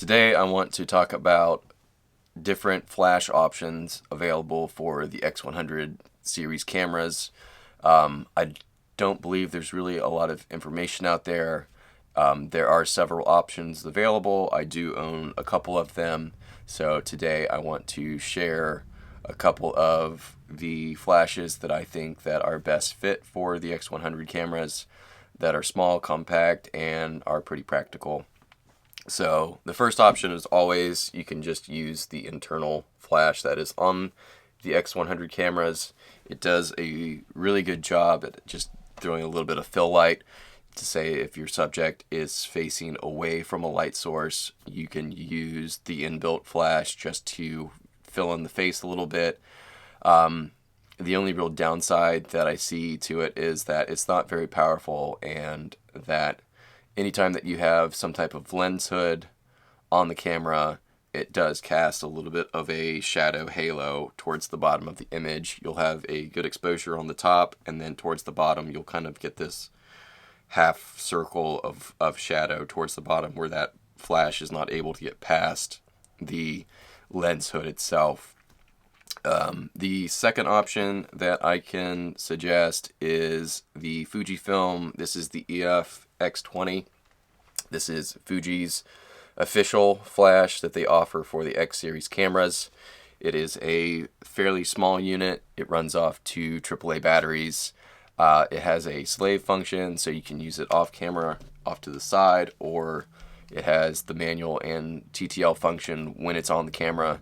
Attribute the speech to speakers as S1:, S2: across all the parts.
S1: Today I want to talk about different flash options available for the X100 series cameras. I don't believe there's really a lot of information out there. There are several options available. I do own a couple of them. So today I want to share a couple of the flashes that I think that are best fit for the X100 cameras, that are small, compact, and are pretty practical. So the first option is always you can just use the internal flash that is on the X100 cameras. It does a really good job at just throwing a little bit of fill light to say if your subject is facing away from a light source, you can use the inbuilt flash just to fill in the face a little bit. The only real downside that I see to it is that it's not very powerful, and that anytime that you have some type of lens hood on the camera, it does cast a little bit of a shadow halo towards the bottom of the image. You'll have a good exposure on the top, and then towards the bottom you'll kind of get this half circle of shadow towards the bottom where that flash is not able to get past the lens hood itself. The second option that I can suggest is the Fujifilm. This is the EF-X20. This is Fuji's official flash that they offer for the X series cameras. It is a fairly small unit. It runs off two AAA batteries. It has a slave function, so you can use it off camera, off to the side, or it has the manual and TTL function when it's on the camera.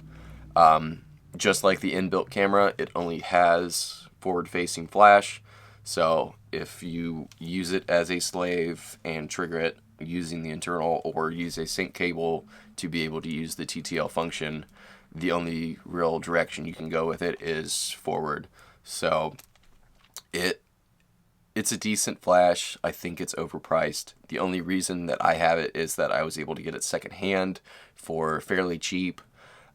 S1: Just like the inbuilt camera, it only has forward-facing flash, so if you use it as a slave and trigger it using the internal, or use a sync cable to be able to use the TTL function, the only real direction you can go with it is forward. So it's a decent flash. I think it's overpriced. The only reason that I have it is that I was able to get it secondhand for fairly cheap.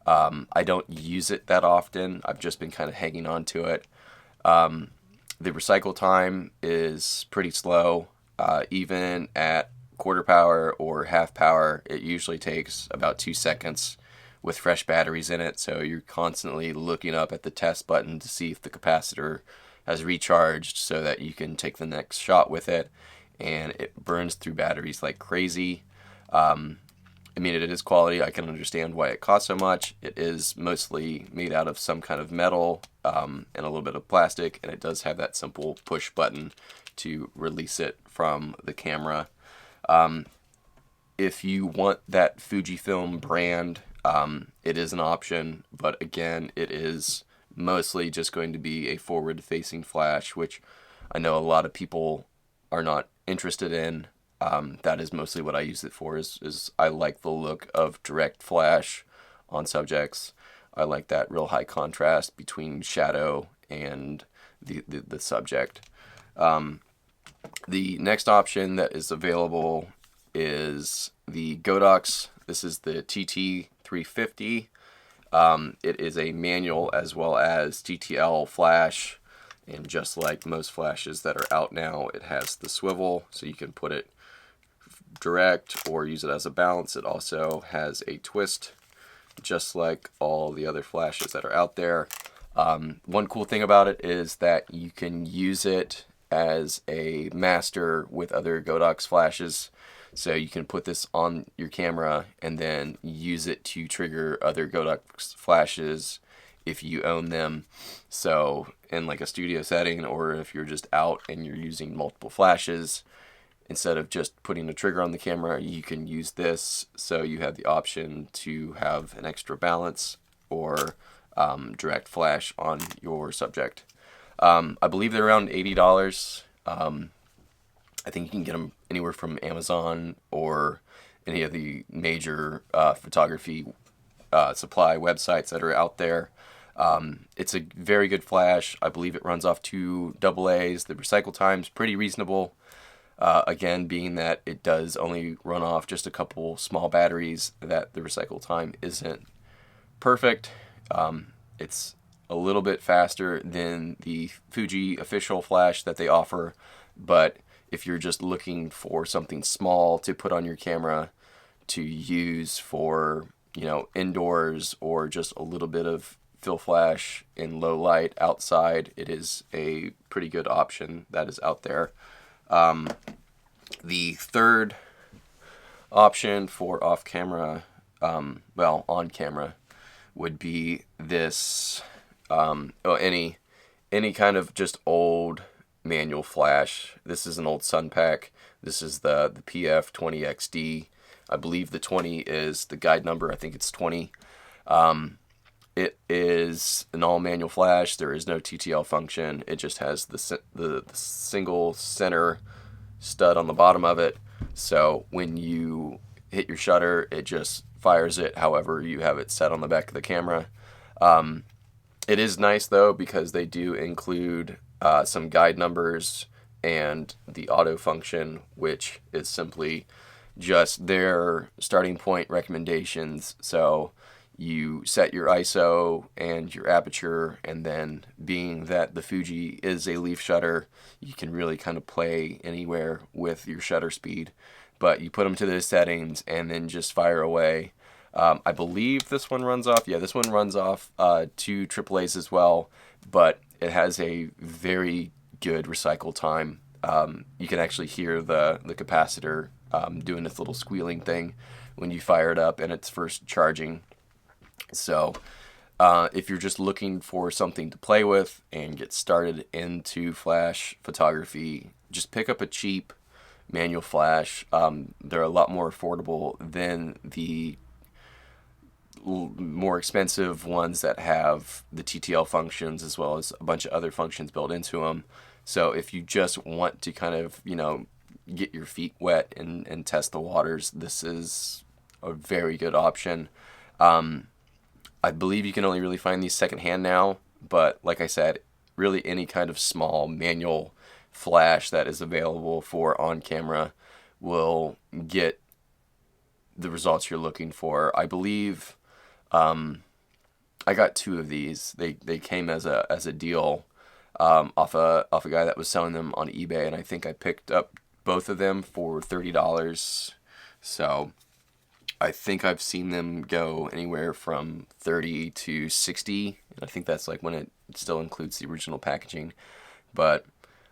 S1: I don't use it that often. I've just been kind of hanging on to it. The recycle time is pretty slow. Even at quarter power or half power, it usually takes about 2 seconds with fresh batteries in it. So you're constantly looking up at the test button to see if the capacitor has recharged so that you can take the next shot with it. And it burns through batteries like crazy. I mean, it is quality. I can understand why it costs so much. It is mostly made out of some kind of metal and a little bit of plastic, and it does have that simple push button to release it from the camera. If you want that Fujifilm brand, it is an option, but again, it is mostly just going to be a forward-facing flash, which I know a lot of people are not interested in. That is mostly what I use it for, is I like the look of direct flash on subjects. I like that real high contrast between shadow and the subject. The next option that is available is the Godox. This is the TT350. It is a manual as well as TTL flash, and just like most flashes that are out now, it has the swivel, so you can put it direct or use it as a balance. It also has a twist, just like all the other flashes that are out there. One cool thing about it is that you can use it as a master with other Godox flashes. So you can put this on your camera and then use it to trigger other Godox flashes if you own them. So in like a studio setting, or if you're just out and you're using multiple flashes, instead of just putting a trigger on the camera, you can use this, so you have the option to have an extra balance or direct flash on your subject. I believe they're around $80. I think you can get them anywhere from Amazon or any of the major photography supply websites that are out there. It's a very good flash. I believe it runs off two AA's. The recycle time's pretty reasonable. Again, being that it does only run off just a couple small batteries, that the recycle time isn't perfect. It's a little bit faster than the Fuji official flash that they offer, but if you're just looking for something small to put on your camera to use for, you know, indoors or just a little bit of fill flash in low light outside, it is a pretty good option that is out there. The third option for off camera, well, on camera, would be this, any kind of just old manual flash. This is an old Sunpak. This is the PF20XD. I believe the 20 is the guide number. I think it's 20. It is an all manual flash. There is no TTL function. It just has the single center stud on the bottom of it. So when you hit your shutter, it just fires it however you have it set on the back of the camera. It is nice though, because they do include some guide numbers and the auto function, which is simply just their starting point recommendations. So you set your ISO and your aperture, and then being that the Fuji is a leaf shutter, you can really kind of play anywhere with your shutter speed. But you put them to those settings and then just fire away. I believe this one runs off, yeah, this one runs off 2 AAAs as well, but it has a very good recycle time. You can actually hear the capacitor doing this little squealing thing when you fire it up and it's first charging. So if you're just looking for something to play with and get started into flash photography, just pick up a cheap manual flash. They're a lot more affordable than the more expensive ones that have the TTL functions as well as a bunch of other functions built into them. So if you just want to kind of, you know, get your feet wet and test the waters, this is a very good option. I believe you can only really find these secondhand now, but like I said, really any kind of small manual flash that is available for on camera will get the results you're looking for. I believe I got 2 of these. They came as a deal off a guy that was selling them on eBay, and I think I picked up both of them for $30. So I think I've seen them go anywhere from 30 to 60, and I think that's like when it still includes the original packaging. But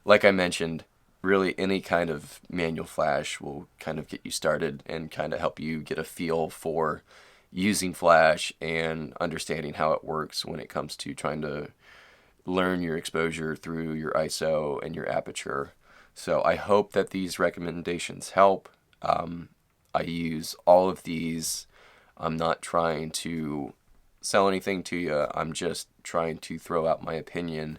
S1: like I mentioned, really any kind of manual flash will kind of get you started and kind of help you get a feel for using flash and understanding how it works when it comes to trying to learn your exposure through your ISO and your aperture. So I hope that these recommendations help. I use all of these. I'm not trying to sell anything to you. I'm just trying to throw out my opinion.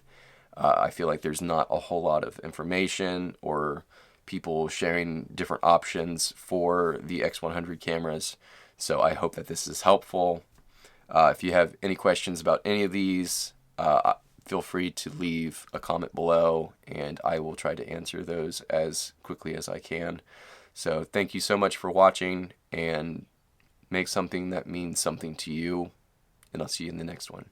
S1: I feel like there's not a whole lot of information or people sharing different options for the X100 cameras. So I hope that this is helpful. If you have any questions about any of these, feel free to leave a comment below, and I will try to answer those as quickly as I can. So thank you so much for watching, and make something that means something to you, and I'll see you in the next one.